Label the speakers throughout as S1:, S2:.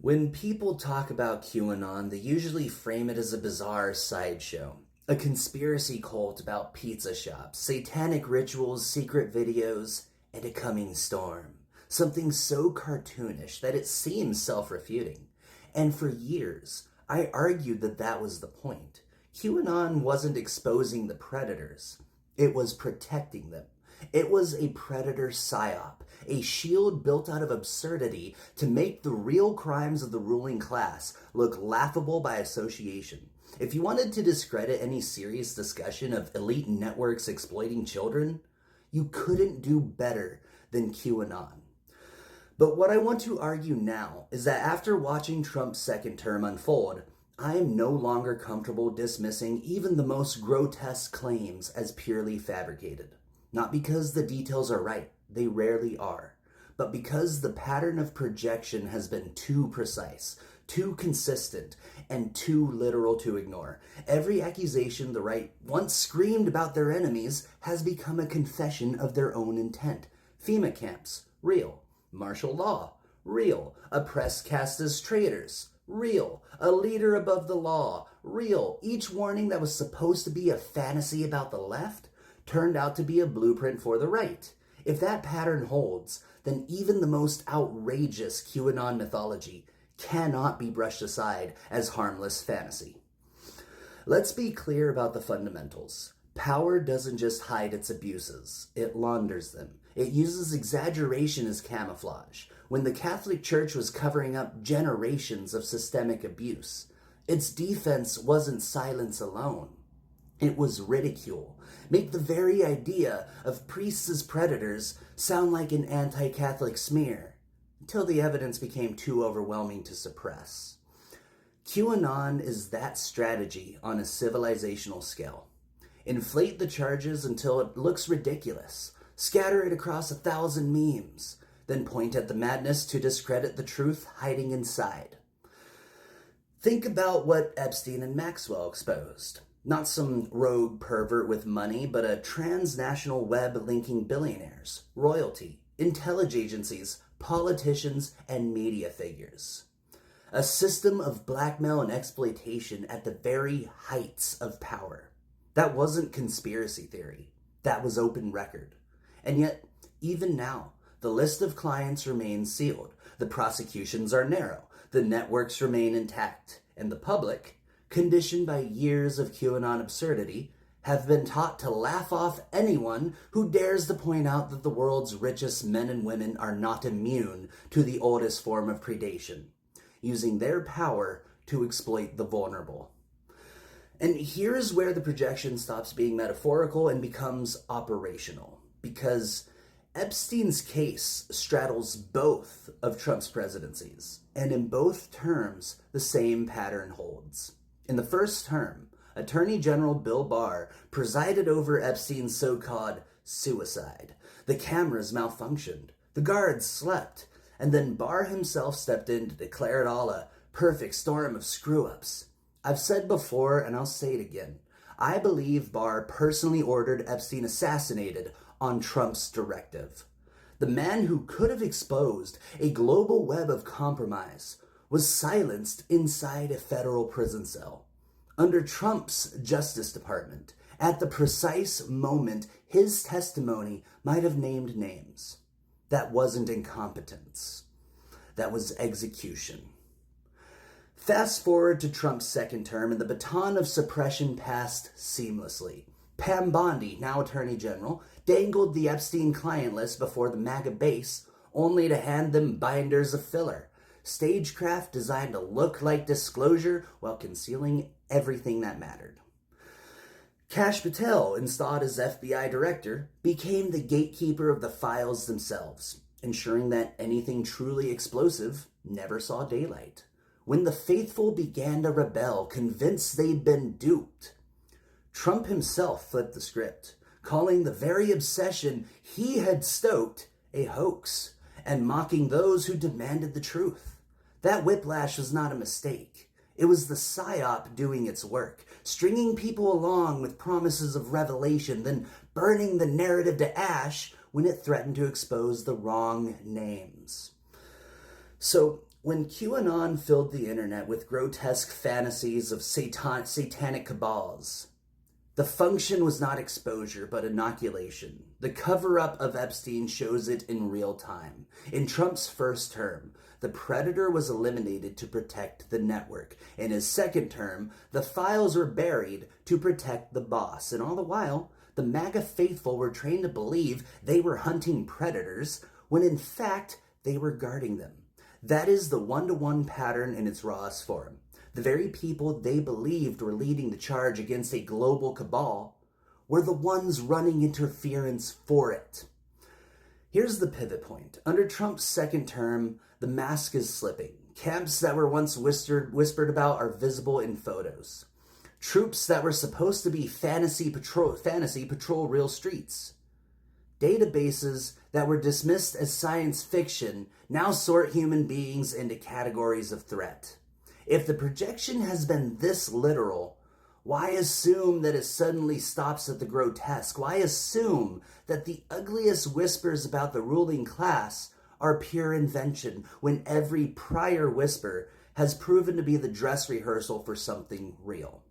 S1: When people talk about QAnon, they usually frame it as a bizarre sideshow. A conspiracy cult about pizza shops, satanic rituals, secret videos, and a coming storm. Something so cartoonish that it seems self-refuting. And for years, I argued that that was the point. QAnon wasn't exposing the predators. It was protecting them. It was a predator psyop, a shield built out of absurdity to make the real crimes of the ruling class look laughable by association. If you wanted to discredit any serious discussion of elite networks exploiting children, you couldn't do better than QAnon. But what I want to argue now is that after watching Trump's second term unfold, I am no longer comfortable dismissing even the most grotesque claims as purely fabricated. Not because the details are right, they rarely are, but because the pattern of projection has been too precise, too consistent, and too literal to ignore. Every accusation the right once screamed about their enemies has become a confession of their own intent. FEMA camps, real. Martial law, real. Oppressed caste as traitors, real. A leader above the law, real. Each warning that was supposed to be a fantasy about the left turned out to be a blueprint for the right. If that pattern holds, then even the most outrageous QAnon mythology cannot be brushed aside as harmless fantasy. Let's be clear about the fundamentals. Power doesn't just hide its abuses, it launders them. It uses exaggeration as camouflage. When the Catholic Church was covering up generations of systemic abuse, its defense wasn't silence alone. It was ridicule. Make the very idea of priests as predators sound like an anti-Catholic smear, until the evidence became too overwhelming to suppress. QAnon is that strategy on a civilizational scale. Inflate the charges until it looks ridiculous. Scatter it across 1,000 memes. Then point at the madness to discredit the truth hiding inside. Think about what Epstein and Maxwell exposed. Not some rogue pervert with money, but a transnational web linking billionaires, royalty, intelligence agencies, politicians, and media figures. A system of blackmail and exploitation at the very heights of power. That wasn't conspiracy theory. That was open record. And yet, even now, the list of clients remains sealed. The prosecutions are narrow. The networks remain intact. And the public, conditioned by years of QAnon absurdity, have been taught to laugh off anyone who dares to point out that the world's richest men and women are not immune to the oldest form of predation, using their power to exploit the vulnerable. And here's where the projection stops being metaphorical and becomes operational, because Epstein's case straddles both of Trump's presidencies, and in both terms, the same pattern holds. In the first term, Attorney General Bill Barr presided over Epstein's so-called suicide. The cameras malfunctioned, the guards slept, and then Barr himself stepped in to declare it all a perfect storm of screw-ups. I've said before, and I'll say it again, I believe Barr personally ordered Epstein assassinated on Trump's directive. The man who could have exposed a global web of compromise was silenced inside a federal prison cell. Under Trump's Justice Department, at the precise moment his testimony might have named names. That wasn't incompetence. That was execution. Fast forward to Trump's second term, and the baton of suppression passed seamlessly. Pam Bondi, now Attorney General, dangled the Epstein client list before the MAGA base, only to hand them binders of filler. Stagecraft designed to look like disclosure while concealing everything that mattered. Kash Patel, installed as FBI director, became the gatekeeper of the files themselves, ensuring that anything truly explosive never saw daylight. When the faithful began to rebel, convinced they'd been duped, Trump himself flipped the script, calling the very obsession he had stoked a hoax, and mocking those who demanded the truth. That whiplash was not a mistake. It was the psyop doing its work, stringing people along with promises of revelation, then burning the narrative to ash when it threatened to expose the wrong names. So, When QAnon filled the internet with grotesque fantasies of satanic cabals, the function was not exposure, but inoculation. The cover-up of Epstein shows it in real time. In Trump's first term, the predator was eliminated to protect the network. In his second term, the files were buried to protect the boss. And all the while, the MAGA faithful were trained to believe they were hunting predators, when in fact, they were guarding them. That is the one-to-one pattern in its rawest form. The very people they believed were leading the charge against a global cabal were the ones running interference for it. Here's the pivot point. Under Trump's second term, the mask is slipping. Camps that were once whispered about are visible in photos. Troops that were supposed to be fantasy patrol real streets. Databases that were dismissed as science fiction now sort human beings into categories of threat. If the projection has been this literal, why assume that it suddenly stops at the grotesque? Why assume that the ugliest whispers about the ruling class are pure invention when every prior whisper has proven to be the dress rehearsal for something real?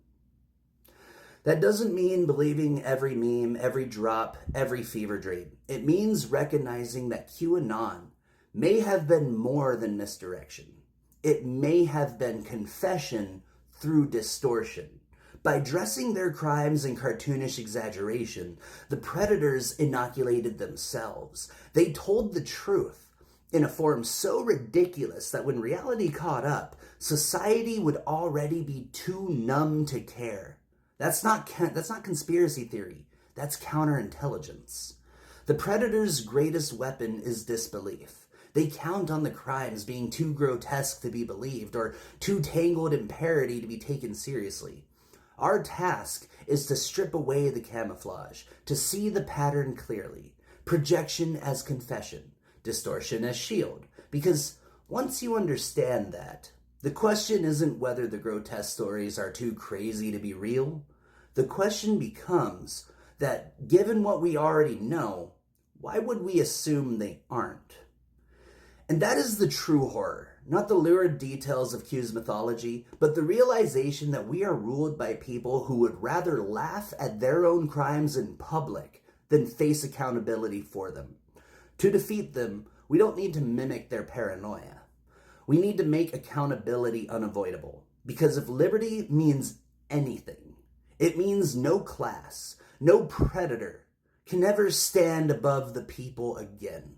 S1: That doesn't mean believing every meme, every drop, every fever dream. It means recognizing that QAnon may have been more than misdirection. It may have been confession through distortion. By dressing their crimes in cartoonish exaggeration, the predators inoculated themselves. They told the truth in a form so ridiculous that when reality caught up, society would already be too numb to care. That's not conspiracy theory. That's counterintelligence. The predator's greatest weapon is disbelief. They count on the crimes being too grotesque to be believed or too tangled in parody to be taken seriously. Our task is to strip away the camouflage, to see the pattern clearly. Projection as confession, distortion as shield. Because once you understand that, the question isn't whether the grotesque stories are too crazy to be real. The question becomes that, given what we already know, why would we assume they aren't? And that is the true horror, not the lurid details of Q's mythology, but the realization that we are ruled by people who would rather laugh at their own crimes in public than face accountability for them. To defeat them, we don't need to mimic their paranoia. We need to make accountability unavoidable. Because if liberty means anything, it means no class, no predator can ever stand above the people again.